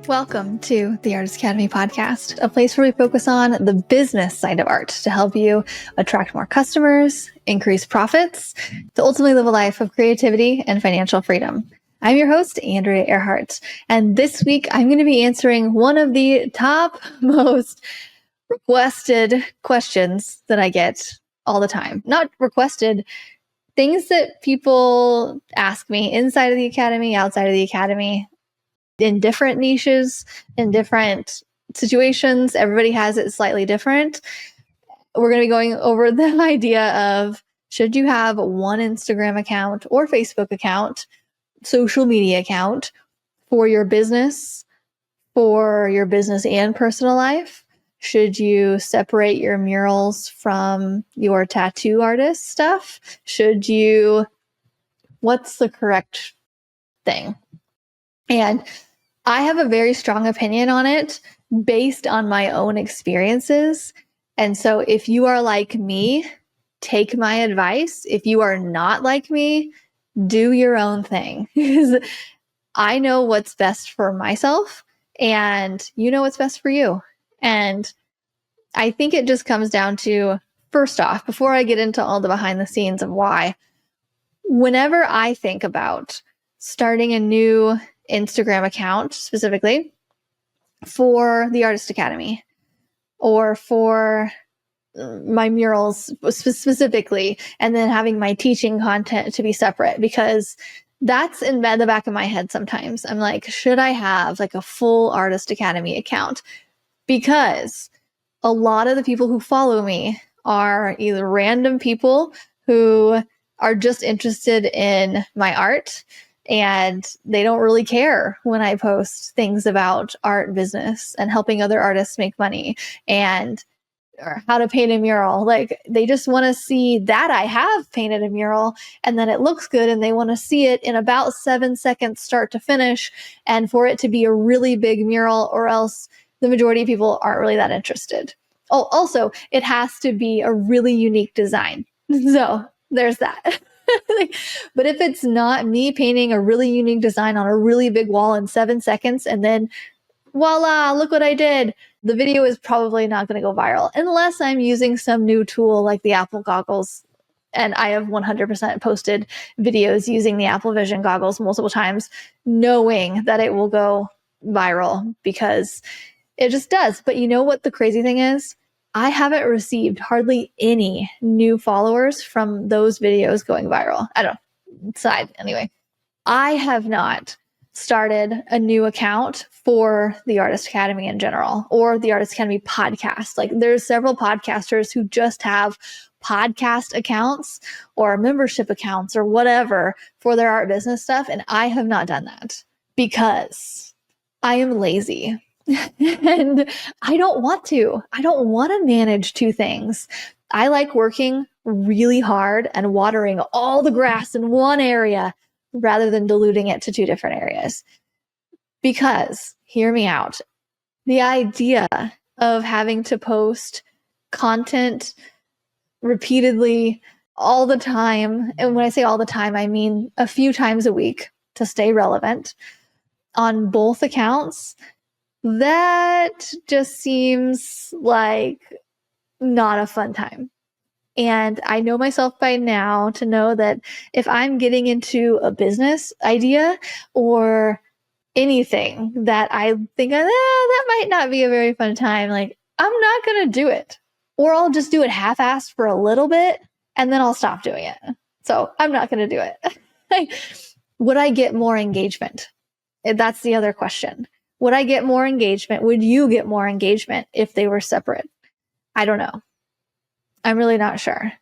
Welcome to the Artist Academy podcast, a place where we focus on the business side of art to help you attract more customers, increase profits, to ultimately live a life of creativity and financial freedom. I'm your host, Andrea Earhart, and this week I'm going to be answering one of the top most requested questions that I get all the time. Not requested, things that people ask me inside of the academy, outside of the academy, in different niches, in different situations. Everybody has it slightly different. We're going to be going over the idea of, should you have one Instagram account or Facebook account, social media account for your business and personal life? Should you separate your murals from your tattoo artist stuff? What's the correct thing? And I have a very strong opinion on it based on my own experiences. And so if you are like me, take my advice. If you are not like me, do your own thing. I know what's best for myself and you know what's best for you. And I think it just comes down to, first off, before I get into all the behind the scenes of why, whenever I think about starting a new Instagram account specifically for the Artist Academy or for my murals specifically, and then having my teaching content to be separate, because that's in the back of my head sometimes. I'm like, should I have like a full Artist Academy account? Because a lot of the people who follow me are either random people who are just interested in my art, and they don't really care when I post things about art business and helping other artists make money and or how to paint a mural. Like, they just want to see that I have painted a mural and then it looks good, and they want to see it in about 7 seconds start to finish, and for it to be a really big mural, or else the majority of people aren't really that interested. Oh, also, it has to be a really unique design. So there's that. But if it's not me painting a really unique design on a really big wall in 7 seconds and then voila, look what I did, the video is probably not going to go viral unless I'm using some new tool like the Apple goggles. And I have 100% posted videos using the Apple Vision goggles multiple times, knowing that it will go viral because it just does. But you know what the crazy thing is? I haven't received hardly any new followers from those videos going viral. I don't know. Anyway, I have not started a new account for the Artist Academy in general, or the Artist Academy podcast. Like, there's several podcasters who just have podcast accounts or membership accounts or whatever for their art business stuff. And I have not done that because I am lazy. And I don't want to. I don't want to manage two things. I like working really hard and watering all the grass in one area rather than diluting it to two different areas. Because, hear me out, the idea of having to post content repeatedly all the time, and when I say all the time, I mean a few times a week to stay relevant on both accounts, that just seems like not a fun time. And I know myself by now to know that if I'm getting into a business idea or anything that I think, that might not be a very fun time, like, I'm not going to do it. Or I'll just do it half-assed for a little bit and then I'll stop doing it. So I'm not going to do it. Would I get more engagement? That's the other question. Would I get more engagement? Would you get more engagement if they were separate? I don't know. I'm really not sure.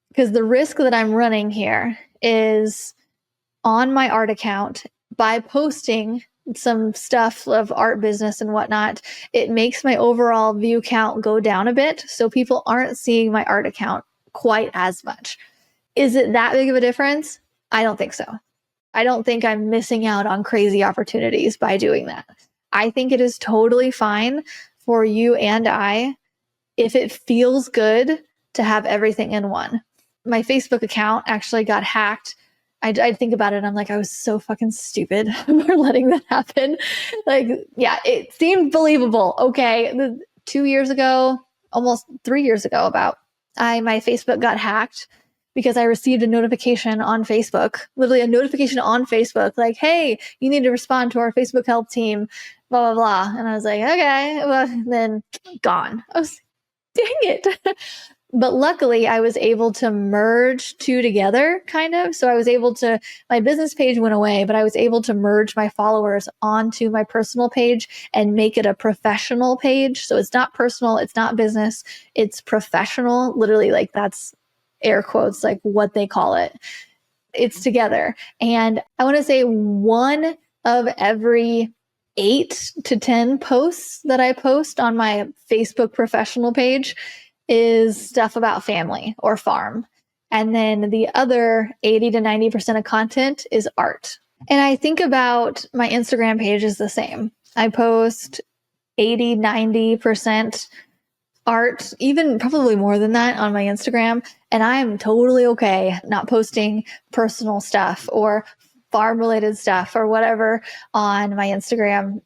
Because the risk that I'm running here is, on my art account, by posting some stuff of art business and whatnot, it makes my overall view count go down a bit. So people aren't seeing my art account quite as much. Is it that big of a difference? I don't think so. I don't think I'm missing out on crazy opportunities by doing that. I think it is totally fine for you and I, if it feels good, to have everything in one. My Facebook account actually got hacked I think about it and I'm like, I was so fucking stupid for letting that happen. Like, yeah, it seemed believable. Okay. 2 years ago, almost 3 years ago, my Facebook got hacked because I received a notification on Facebook, literally a notification on Facebook, like, hey, you need to respond to our Facebook help team, blah, blah, blah. And I was like, okay, well, then gone. I was, dang it. But luckily, I was able to merge two together, kind of. So I was able to, my business page went away, but I was able to merge my followers onto my personal page and make it a professional page. So it's not personal, it's not business, it's professional. Literally, like that's air quotes, like what they call it. It's together. And I want to say one of every 8 to 10 posts that I post on my Facebook professional page is stuff about family or farm. And then the other 80 to 90% of content is art. And I think about my Instagram page is the same. I post 80, 90% art, even probably more than that on my Instagram. And I'm totally okay not posting personal stuff or farm related stuff or whatever on my Instagram.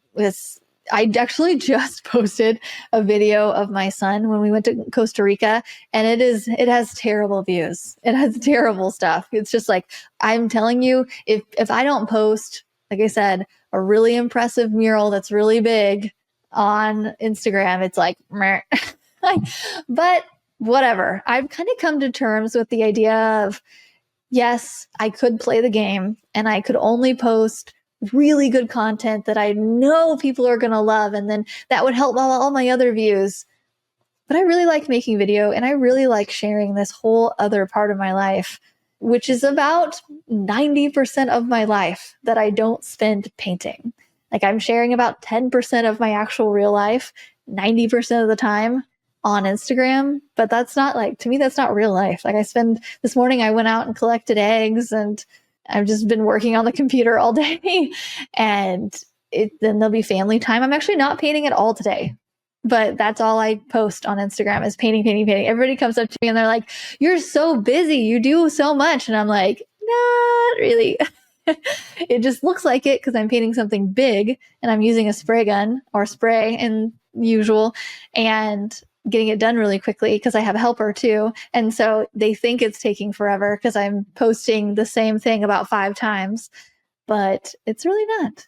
I actually just posted a video of my son when we went to Costa Rica, and it has terrible views. It has terrible stuff. It's just like, I'm telling you, if I don't post, like I said, a really impressive mural that's really big on Instagram, it's like, meh. But whatever. I've kind of come to terms with the idea of, yes, I could play the game and I could only post really good content that I know people are going to love. And then that would help all my other views. But I really like making video and I really like sharing this whole other part of my life, which is about 90% of my life that I don't spend painting. Like I'm sharing about 10% of my actual real life, 90% of the time on Instagram. But that's not like, to me, that's not real life. Like this morning I went out and collected eggs and I've just been working on the computer all day and then there'll be family time. I'm actually not painting at all today, but that's all I post on Instagram is painting, painting, painting. Everybody comes up to me and they're like, you're so busy. You do so much. And I'm like, not really. It just looks like it because I'm painting something big and I'm using a spray gun or spray in usual and getting it done really quickly because I have a helper too. And so they think it's taking forever because I'm posting the same thing about 5 times, but it's really not.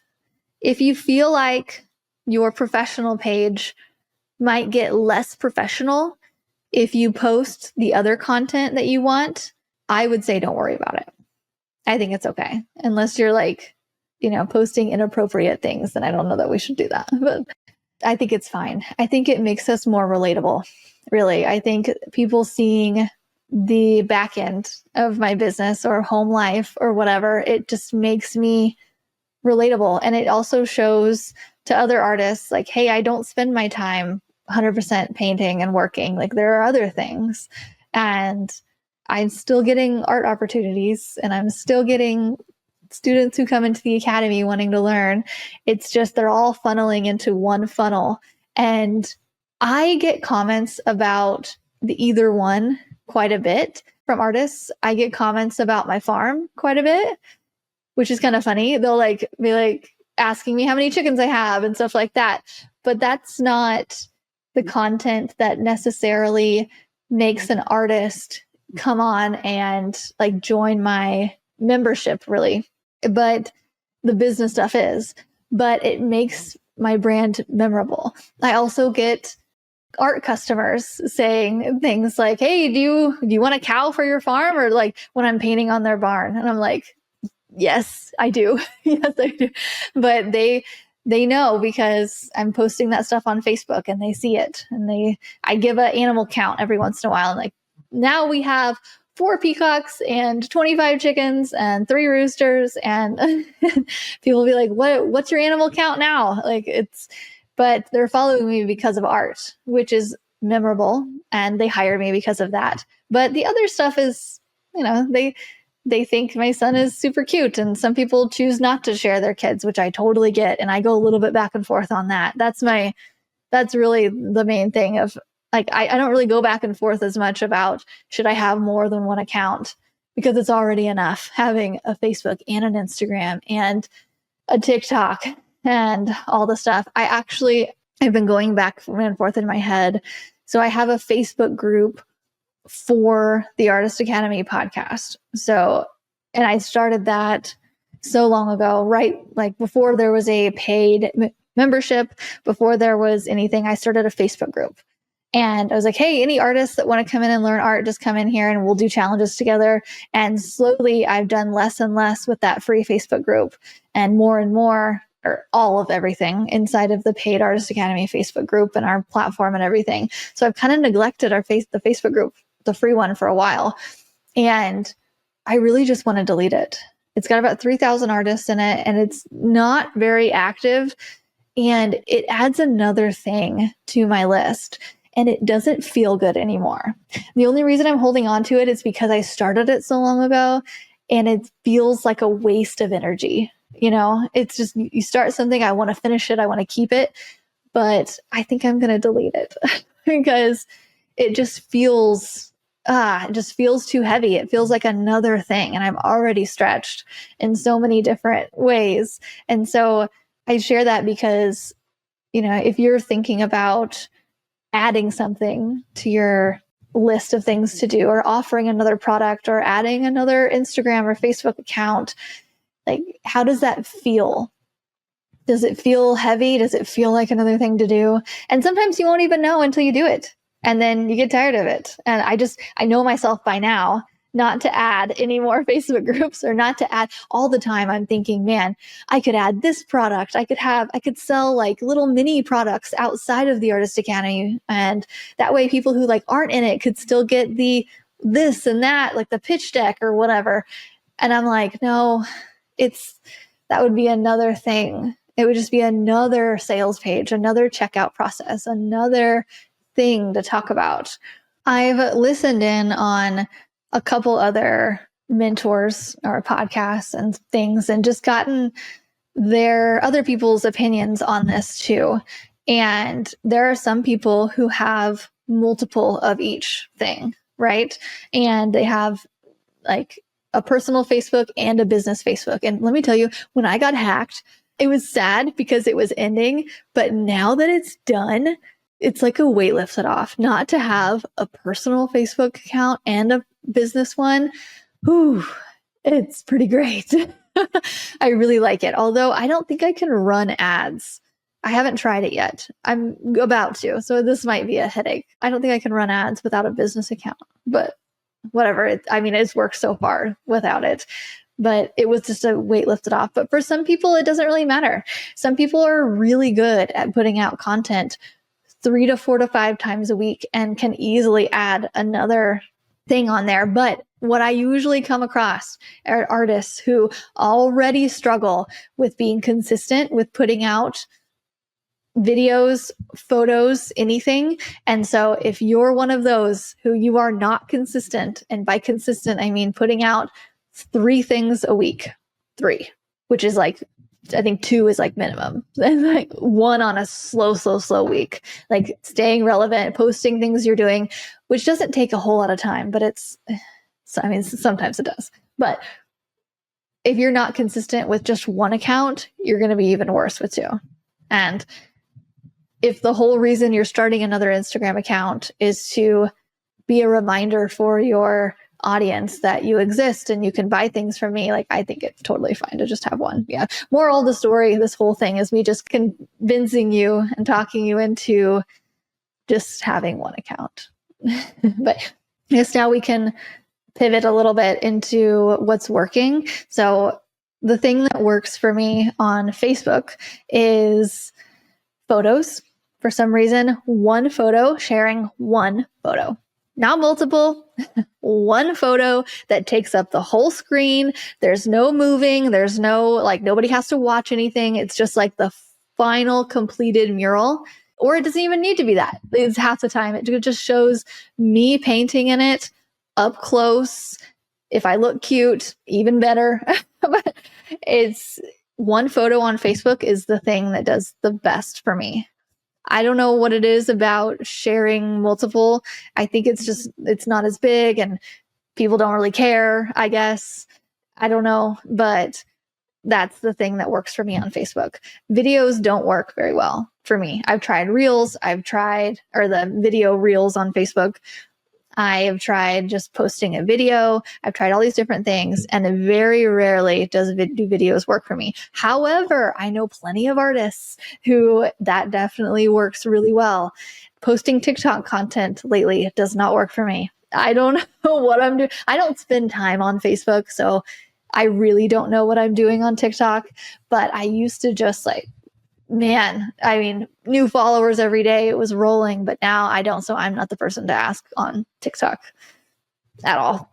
If you feel like your professional page might get less professional if you post the other content that you want, I would say don't worry about it. I think it's okay. Unless you're like, posting inappropriate things, then I don't know that we should do that. But I think it's fine. I think it makes us more relatable. Really. I think people seeing the back end of my business or home life or whatever, it just makes me relatable. And it also shows to other artists like, hey, I don't spend my time 100% painting and working. Like there are other things. And I'm still getting art opportunities and I'm still getting students who come into the academy wanting to learn. It's just they're all funneling into one funnel. And I get comments about the either one quite a bit from artists. I get comments about my farm quite a bit, which is kind of funny. They'll like be like asking me how many chickens I have and stuff like that. But that's not the content that necessarily makes an artist come on and like join my membership really. But the business stuff is, but it makes my brand memorable. I also get art customers saying things like, hey, do you want a cow for your farm? Or like when I'm painting on their barn. And I'm like, yes, I do. Yes, I do. But they know because I'm posting that stuff on Facebook and they see it. And I give an animal count every once in a while. And like, now we have 4 peacocks and 25 chickens and 3 roosters. And people will be like, what's your animal count now? But they're following me because of art, which is memorable. And they hire me because of that. But the other stuff is, they think my son is super cute. And some people choose not to share their kids, which I totally get. And I go a little bit back and forth on that. That's really the main thing of like, I don't really go back and forth as much about should I have more than one account because it's already enough having a Facebook and an Instagram and a TikTok and all the stuff. I've been going back and forth in my head. So I have a Facebook group for the Artist Academy podcast. So, and I started that so long ago, right? Like before there was a paid membership, before there was anything, I started a Facebook group. And I was like, hey, any artists that want to come in and learn art, just come in here and we'll do challenges together. And slowly I've done less and less with that free Facebook group and more, or all of everything inside of the paid Artist Academy Facebook group and our platform and everything. So I've kind of neglected the Facebook group, the free one, for a while. And I really just want to delete it. It's got about 3,000 artists in it and it's not very active. And it adds another thing to my list. And it doesn't feel good anymore. The only reason I'm holding on to it is because I started it so long ago and it feels like a waste of energy. You know, it's just, you start something, I want to finish it, I want to keep it, but I think I'm going to delete it because it just feels too heavy. It feels like another thing. And I'm already stretched in so many different ways. And so I share that because, you know, if you're thinking about adding something to your list of things to do, or offering another product, or adding another Instagram or Facebook account, like, how does that feel? Does it feel heavy? Does it feel like another thing to do? And sometimes you won't even know until you do it. And then you get tired of it. And I know myself by now not to add any more Facebook groups, or not to add all the time. I'm thinking, man, I could add this product. I could sell like little mini products outside of the Artist Academy. And that way people who like aren't in it could still get the this and that, like the pitch deck or whatever. And I'm like, no, that would be another thing. It would just be another sales page, another checkout process, another thing to talk about. I've listened in on a couple other mentors or podcasts and things and just gotten their other people's opinions on this too. And there are some people who have multiple of each thing, right? And they have like a personal Facebook and a business Facebook. And let me tell you, when I got hacked, it was sad because it was ending, but now that it's done, it's like a weight lifted off. Not to have a personal Facebook account and a business one, whew, it's pretty great. I really like it. Although I don't think I can run ads. I haven't tried it yet. I'm about to, so this might be a headache. I don't think I can run ads without a business account, but whatever. It's worked so far without it. But it was just a weight lifted off. But for some people, it doesn't really matter. Some people are really good at putting out content 3 to 4 to 5 times a week and can easily add another thing on there. But what I usually come across are artists who already struggle with being consistent with putting out videos, photos, anything. And so if you're one of those who you are not consistent, and by consistent, I mean putting out 3 things a week, 3, which is like, I think 2 is like minimum, and like 1 on a slow week, like staying relevant, posting things you're doing, which doesn't take a whole lot of time, but sometimes it does. But if you're not consistent with just 1 account, you're going to be even worse with 2. And if the whole reason you're starting another Instagram account is to be a reminder for your audience that you exist and you can buy things from me, like, I think it's totally fine to just have 1. Yeah. Moral of the story, this whole thing is me just convincing you and talking you into just having 1 account. But I guess now we can pivot a little bit into what's working. So the thing that works for me on Facebook is photos. For some reason, 1 photo, sharing 1 photo, not multiple, 1 photo that takes up the whole screen. There's no moving. There's no, like, nobody has to watch anything. It's just like the final completed mural, or it doesn't even need to be that. It's half the time. It just shows me painting in it up close. If I look cute, even better. But it's 1 photo on Facebook is the thing that does the best for me. I don't know what it is about sharing multiple. I think it's not as big, and people don't really care, I guess. I don't know, but that's the thing that works for me on Facebook. Videos don't work very well for me. I've tried Reels, or the video Reels on Facebook. I have tried just posting a video. I've tried all these different things, and very rarely do videos work for me. However, I know plenty of artists who that definitely works really well. Posting TikTok content lately does not work for me. I don't know what I'm doing. I don't spend time on Facebook, so I really don't know what I'm doing on TikTok, but I used to just new followers every day. It was rolling, but now I don't. So I'm not the person to ask on TikTok at all.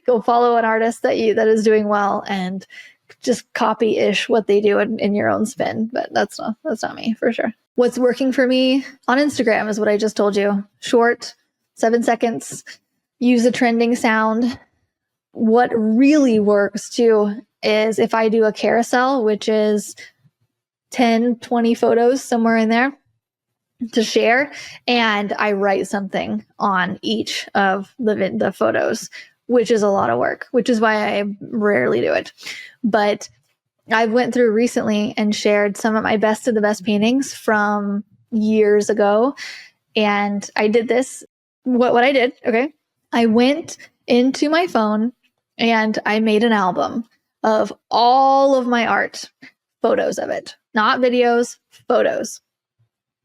Go follow an artist that is doing well and just copy-ish what they do in your own spin. But that's not me for sure. What's working for me on Instagram is what I just told you. Short, 7 seconds, use a trending sound. What really works too is if I do a carousel, which is 10, 20 photos somewhere in there to share, and I write something on each of the photos, which is a lot of work, which is why I rarely do it. But I went through recently and shared some of my best of the best paintings from years ago. And I did this. What I did, okay, I went into my phone and I made an album of all of my art, photos of it, not videos, photos.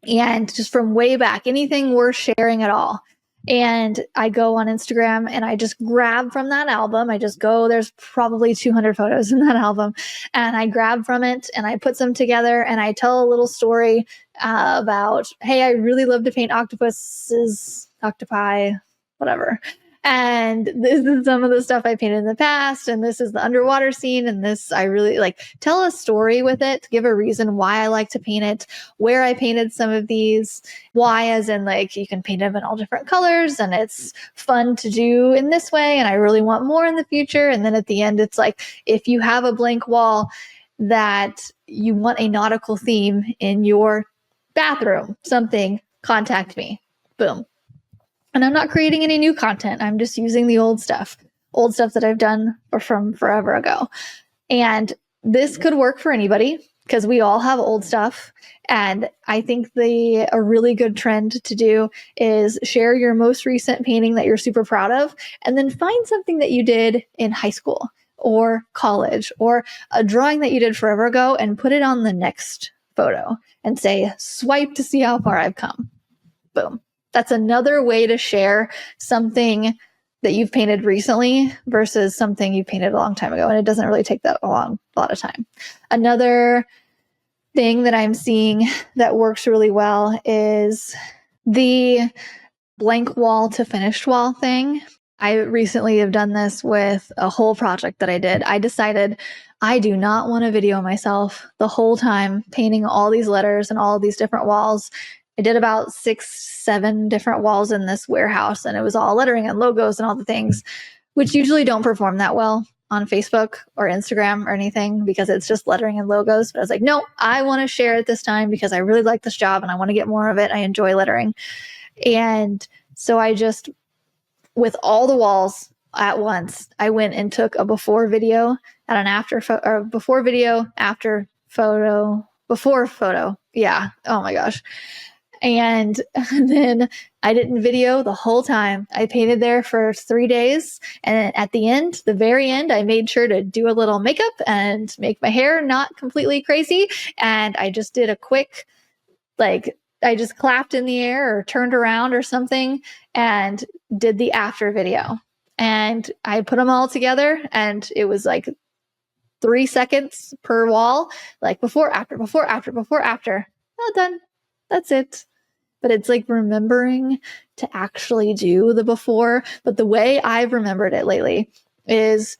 And just from way back, anything worth sharing at all. And I go on Instagram and I just grab from that album. There's probably 200 photos in that album. And I grab from it and I put them together and I tell a little story about, hey, I really love to paint octopuses, octopi, whatever. And this is some of the stuff I painted in the past. And this is the underwater scene. And this, I really tell a story with it, give a reason why I like to paint it, where I painted some of these, why, as in you can paint them in all different colors and it's fun to do in this way. And I really want more in the future. And then at the end, it's if you have a blank wall that you want a nautical theme in your bathroom, something, contact me. Boom. And I'm not creating any new content. I'm just using the old stuff that I've done from forever ago. And this could work for anybody because we all have old stuff. And I think a really good trend to do is share your most recent painting that you're super proud of, and then find something that you did in high school or college or a drawing that you did forever ago and put it on the next photo and say, swipe to see how far I've come. Boom. That's another way to share something that you've painted recently versus something you painted a long time ago. And it doesn't really take that a lot of time. Another thing that I'm seeing that works really well is the blank wall to finished wall thing. I recently have done this with a whole project that I did. I decided I do not want to video myself the whole time painting all these letters and all of these different walls. I did about 6-7 different walls in this warehouse, and it was all lettering and logos and all the things, which usually don't perform that well on Facebook or Instagram or anything because it's just lettering and logos. But I was like, no, I want to share it this time because I really like this job and I want to get more of it. I enjoy lettering. And so I just, with all the walls at once, I went and took a before video and an after or before video, after photo, before photo. Yeah. Oh my gosh. And then I didn't video the whole time. I painted there for 3 days. And at the very end, I made sure to do a little makeup and make my hair not completely crazy. And I just did a quick, I just clapped in the air or turned around or something and did the after video. And I put them all together and it was 3 seconds per wall, before, after, before, after, before, after. All done. That's it. But it's remembering to actually do the before. But the way I've remembered it lately is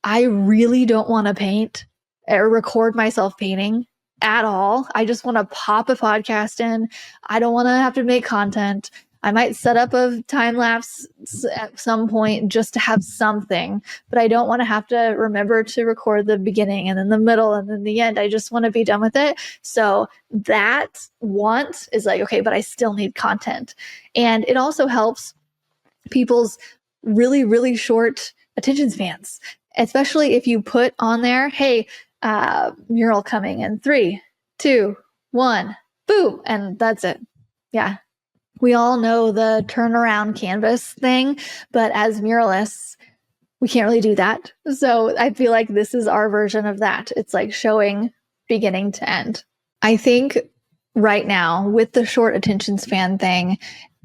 I really don't want to paint or record myself painting at all. I just want to pop a podcast in. I don't want to have to make content. I might set up a time lapse at some point just to have something, but I don't want to have to remember to record the beginning and then the middle and then the end. I just want to be done with it. So that want is okay, but I still need content. And it also helps people's really, really short attention spans, especially if you put on there, hey, mural coming in 3, 2, 1, boom, and that's it. Yeah. We all know the turnaround canvas thing, but as muralists, we can't really do that. So I feel like this is our version of that. It's like showing beginning to end. I think right now with the short attention span thing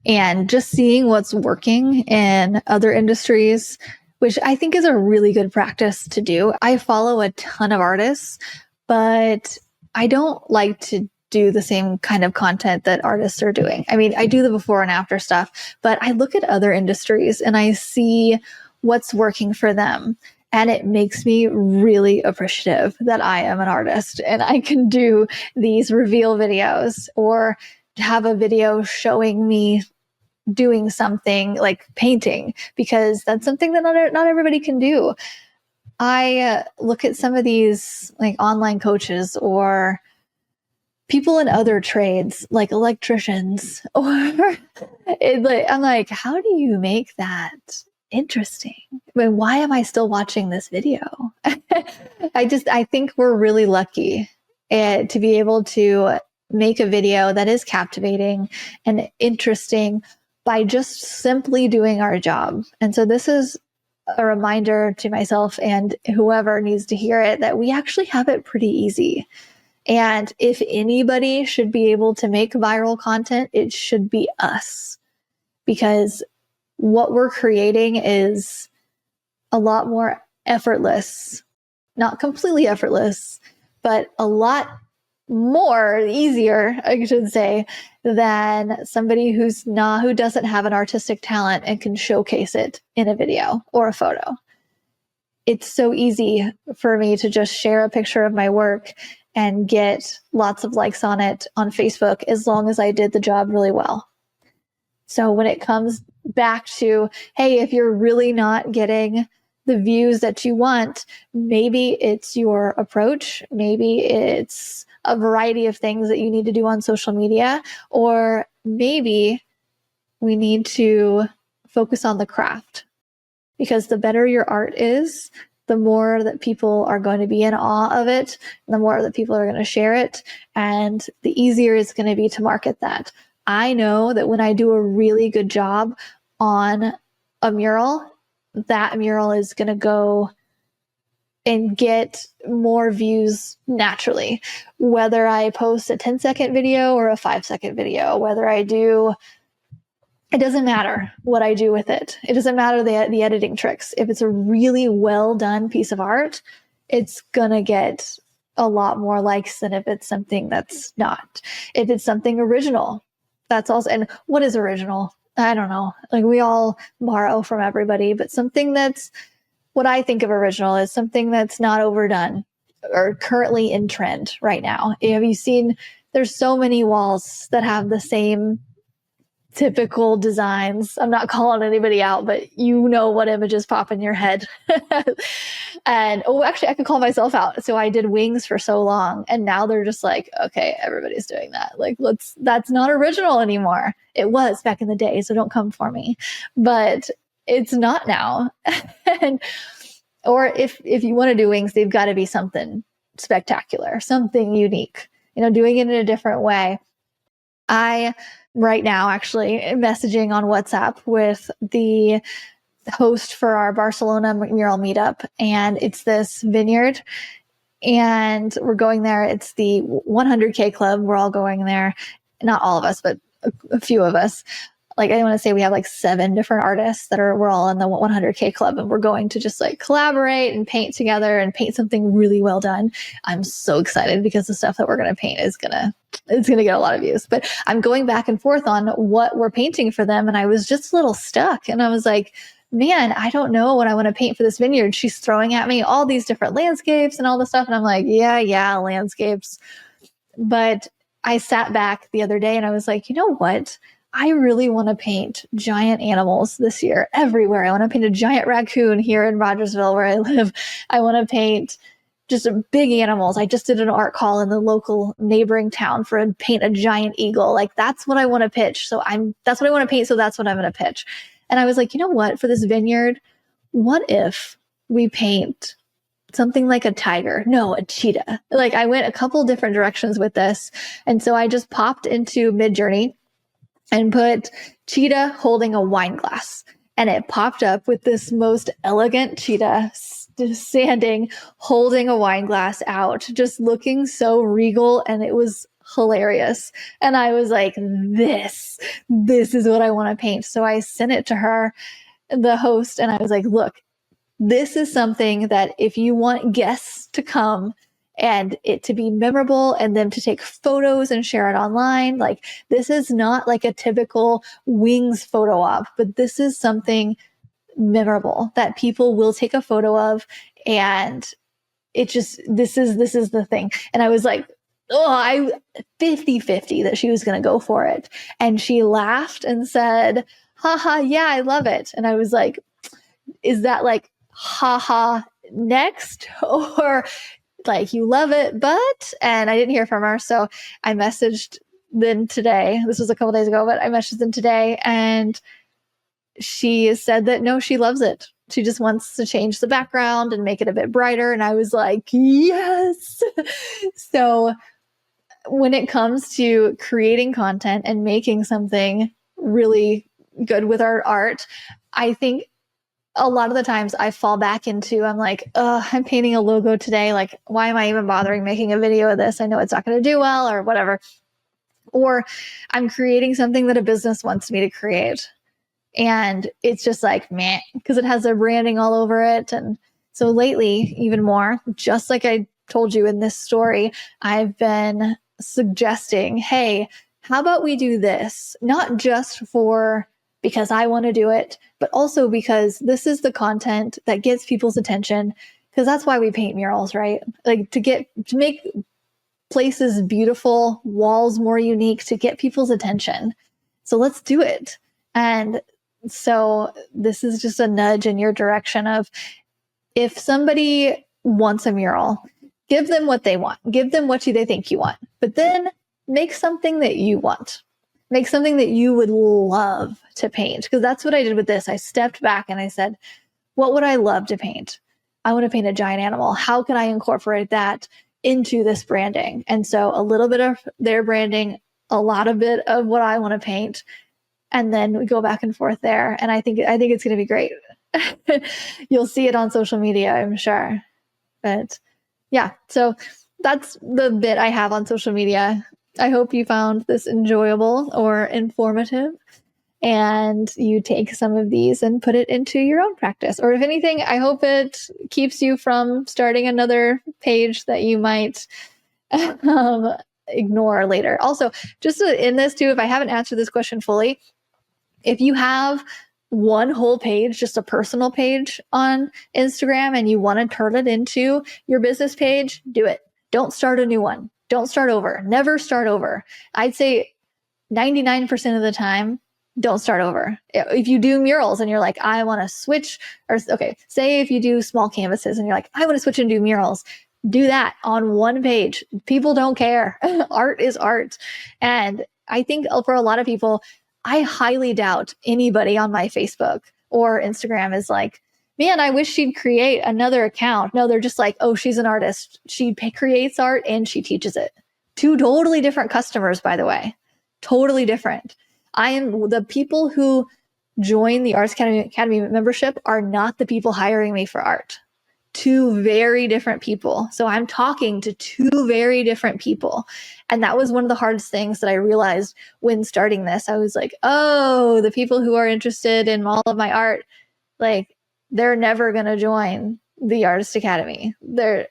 and just seeing what's working in other industries, which I think is a really good practice to do. I follow a ton of artists, but I don't like to do the same kind of content that artists are doing. I mean, I do the before and after stuff, but I look at other industries and I see what's working for them. And it makes me really appreciative that I am an artist and I can do these reveal videos or have a video showing me doing something like painting, because that's something that not everybody can do. I look at some of these like online coaches or people in other trades like electricians or I'm like, how do you make that interesting? I mean, why am I still watching this video? I think we're really lucky to be able to make a video that is captivating and interesting by just simply doing our job. And so this is a reminder to myself and whoever needs to hear it that we actually have it pretty easy. And if anybody should be able to make viral content, it should be us, because what we're creating is a lot more effortless, not completely effortless, but a lot more easier, I should say, than somebody who doesn't have an artistic talent and can showcase it in a video or a photo. It's so easy for me to just share a picture of my work and get lots of likes on it on Facebook as long as I did the job really well. So when it comes back to, hey, if you're really not getting the views that you want, maybe it's your approach, maybe it's a variety of things that you need to do on social media, or maybe we need to focus on the craft. Because the better your art is, the more that people are going to be in awe of it, the more that people are going to share it, and the easier it's going to be to market that. I know that when I do a really good job on a mural, that mural is going to go and get more views naturally. Whether I post a 10-second video or a 5-second video, it doesn't matter what I do with it. It doesn't matter the editing tricks. If it's a really well done piece of art, it's going to get a lot more likes than if it's something that's not. If it's something original, that's also, and what is original? I don't know. Like, we all borrow from everybody, but something that's, what I think of original is something that's not overdone or currently in trend right now. Have you seen, there's so many walls that have the same typical designs. I'm not calling anybody out, but you know what images pop in your head. And actually I could call myself out. So I did wings for so long, and now they're just like, okay, everybody's doing that. Like, that's not original anymore. It was back in the day, so don't come for me. But it's not now. Or if you want to do wings, they've got to be something spectacular, something unique, doing it in a different way. I right now actually messaging on WhatsApp with the host for our Barcelona mural meetup, and it's this vineyard, and we're going there. It's the 100K club. We're all going there. Not all of us, but a few of us. Like, I want to say we have like 7 different artists we're all in the 100K club, and we're going to just like collaborate and paint together and paint something really well done. I'm so excited because the stuff that we're going to paint it's going to get a lot of views. But I'm going back and forth on what we're painting for them, and I was just a little stuck, and I was like, man, I don't know what I want to paint for this vineyard. She's throwing at me all these different landscapes and all this stuff, and I'm like, yeah, landscapes. But I sat back the other day and I was like, you know what? I really want to paint giant animals this year everywhere. I want to paint a giant raccoon here in Rogersville where I live. I want to paint just big animals. I just did an art call in the local neighboring town paint a giant eagle. Like, that's what I want to pitch. That's what I want to paint. So that's what I'm going to pitch. And I was like, you know what, for this vineyard, what if we paint something like a tiger? No, a cheetah. Like I went a couple different directions with this. And so I just popped into Midjourney and put cheetah holding a wine glass. And it popped up with this most elegant cheetah standing, holding a wine glass out, just looking so regal. And it was hilarious. And I was like, this is what I want to paint. So I sent it to her, the host, and I was like, look, this is something that if you want guests to come and it to be memorable and them to take photos and share it online, like this is not like a typical wings photo op, but this is something memorable that people will take a photo of. And it just, this is the thing. And I was like, oh, I 50-50 that she was going to go for it. And she laughed and said, haha, yeah, I love it. And I was like, is that like, haha, next? Or like, you love it, but, and I didn't hear from her. So I messaged them today. This was a couple days ago, but I messaged them today and she said that no, she loves it. She just wants to change the background and make it a bit brighter. And I was like, yes. So when it comes to creating content and making something really good with our art, I think a lot of the times I fall back into, I'm like, I'm painting a logo today. Like, why am I even bothering making a video of this? I know it's not going to do well or whatever. Or I'm creating something that a business wants me to create. And it's just like, meh, because it has their branding all over it. And so lately, even more, just like I told you in this story, I've been suggesting, hey, how about we do this? Not just for because I want to do it, but also because this is the content that gets people's attention. Because that's why we paint murals, right? Like to make places beautiful, walls more unique, to get people's attention. So let's do it. And so this is just a nudge in your direction of, if somebody wants a mural, give them what they want. Give them what they think you want. But then make something that you want. Make something that you would love to paint. Because that's what I did with this. I stepped back and I said, what would I love to paint? I want to paint a giant animal. How can I incorporate that into this branding? And so a little bit of their branding, a lot of bit of what I want to paint. And then we go back and forth there. And I think it's going to be great. You'll see it on social media, I'm sure. But yeah, so that's the bit I have on social media. I hope you found this enjoyable or informative, and you take some of these and put it into your own practice. Or if anything, I hope it keeps you from starting another page that you might ignore later. Also, just in this too, if I haven't answered this question fully, if you have one whole page, just a personal page on Instagram, and you want to turn it into your business page, do it. Don't start a new one. Don't start over. Never start over. I'd say 99% of the time, don't start over. If you do murals and you're like, I want to switch, or okay, say if you do small canvases and you're like, I want to switch and do murals, do that on one page. People don't care. Art is art. And I think for a lot of people, I highly doubt anybody on my Facebook or Instagram is like, man, I wish she'd create another account. No, they're just like, oh, she's an artist. She creates art and she teaches it. Two totally different customers, by the way. Totally different. The people who join the Arts Academy membership are not the people hiring me for art. Two very different people. So I'm talking to two very different people. And that was one of the hardest things that I realized when starting this. I was like, oh, the people who are interested in all of my art, like, they're never going to join the Artist Academy. The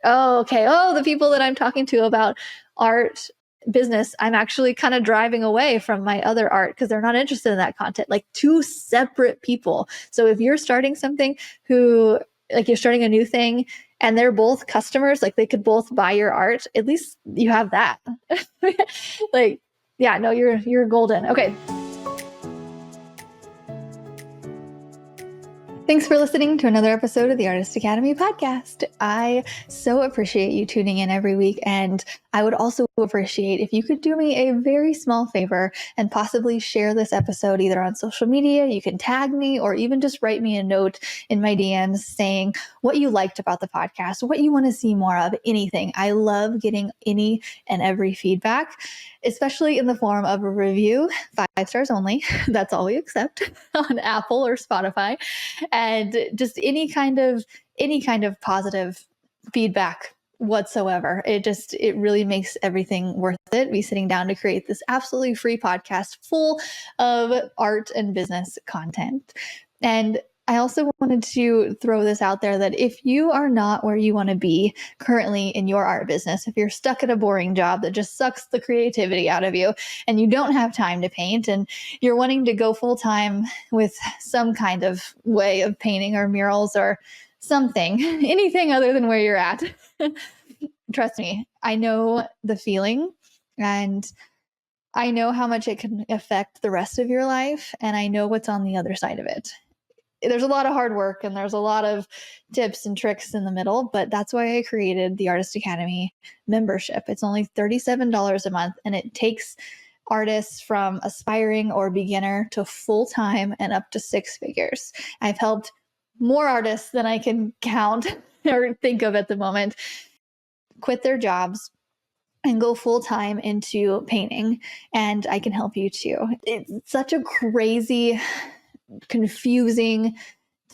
people that I'm talking to about art business, I'm actually kind of driving away from my other art because they're not interested in that content. Like, two separate people. So if you're starting something like you're starting a new thing and they're both customers, like they could both buy your art, at least you have that. Like, yeah, no, you're golden. Okay. Thanks for listening to another episode of the Artist Academy podcast. I so appreciate you tuning in every week. And I would also appreciate if you could do me a very small favor and possibly share this episode either on social media. You can tag me or even just write me a note in my DMs saying what you liked about the podcast, what you want to see more of, anything. I love getting any and every feedback, especially in the form of a review, 5 stars only. That's all we accept on Apple or Spotify, and just any kind of positive feedback whatsoever. It really makes everything worth it. Me sitting down to create this absolutely free podcast full of art and business content. And I also wanted to throw this out there that if you are not where you want to be currently in your art business, if you're stuck at a boring job that just sucks the creativity out of you and you don't have time to paint and you're wanting to go full time with some kind of way of painting or murals or something, anything other than where you're at, trust me, I know the feeling and I know how much it can affect the rest of your life. And I know what's on the other side of it. There's a lot of hard work and there's a lot of tips and tricks in the middle, but that's why I created the Artist Academy membership. It's only $37 a month and it takes artists from aspiring or beginner to full-time and up to 6 figures. I've helped more artists than I can count or think of at the moment quit their jobs and go full-time into painting, and I can help you too. It's such a crazy, confusing,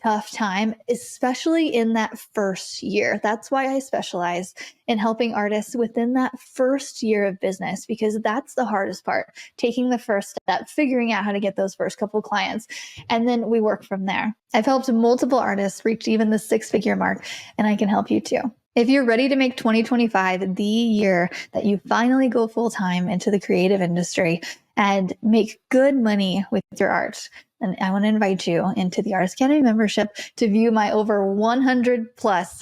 tough time, especially in that first year. That's why I specialize in helping artists within that first year of business, because that's the hardest part, taking the first step, figuring out how to get those first couple clients, and then we work from there. I've helped multiple artists reach even the 6-figure mark, and I can help you too. If you're ready to make 2025 the year that you finally go full-time into the creative industry and make good money with your art, and I want to invite you into the Artist Academy membership to view my over 100 plus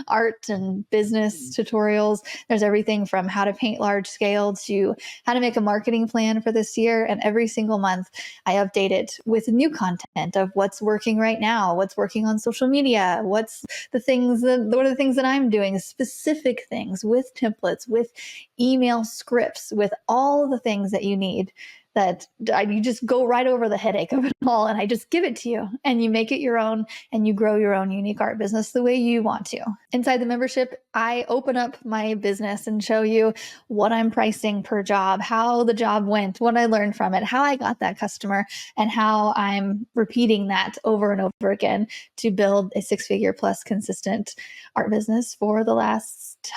art and business tutorials. There's everything from how to paint large scale to how to make a marketing plan for this year. And every single month I update it with new content of what's working right now, what's working on social media, what are the things that I'm doing, specific things with templates, with email scripts, with all the things that you need, that you just go right over the headache of it all and I just give it to you and you make it your own and you grow your own unique art business the way you want to. Inside the membership, I open up my business and show you what I'm pricing per job, how the job went, what I learned from it, how I got that customer, and how I'm repeating that over and over again to build a 6-figure plus consistent art business for the last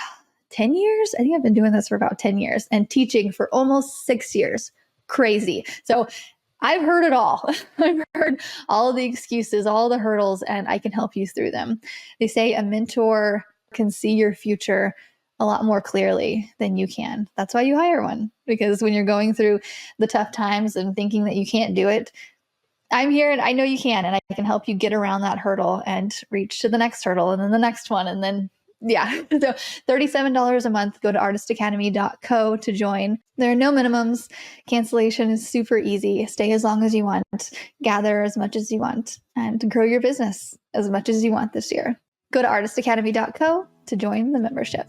10 years. I think I've been doing this for about 10 years and teaching for almost 6 years. Crazy. So I've heard it all. I've heard all the excuses, all the hurdles, and I can help you through them. They say a mentor can see your future a lot more clearly than you can. That's why you hire one, because when you're going through the tough times and thinking that you can't do it, I'm here and I know you can, and I can help you get around that hurdle and reach to the next hurdle and then the next one. And then, yeah, so $37 a month. Go to artistacademy.co to join. There are no minimums. Cancellation is super easy. Stay as long as you want, gather as much as you want, and grow your business as much as you want this year. Go to artistacademy.co to join the membership.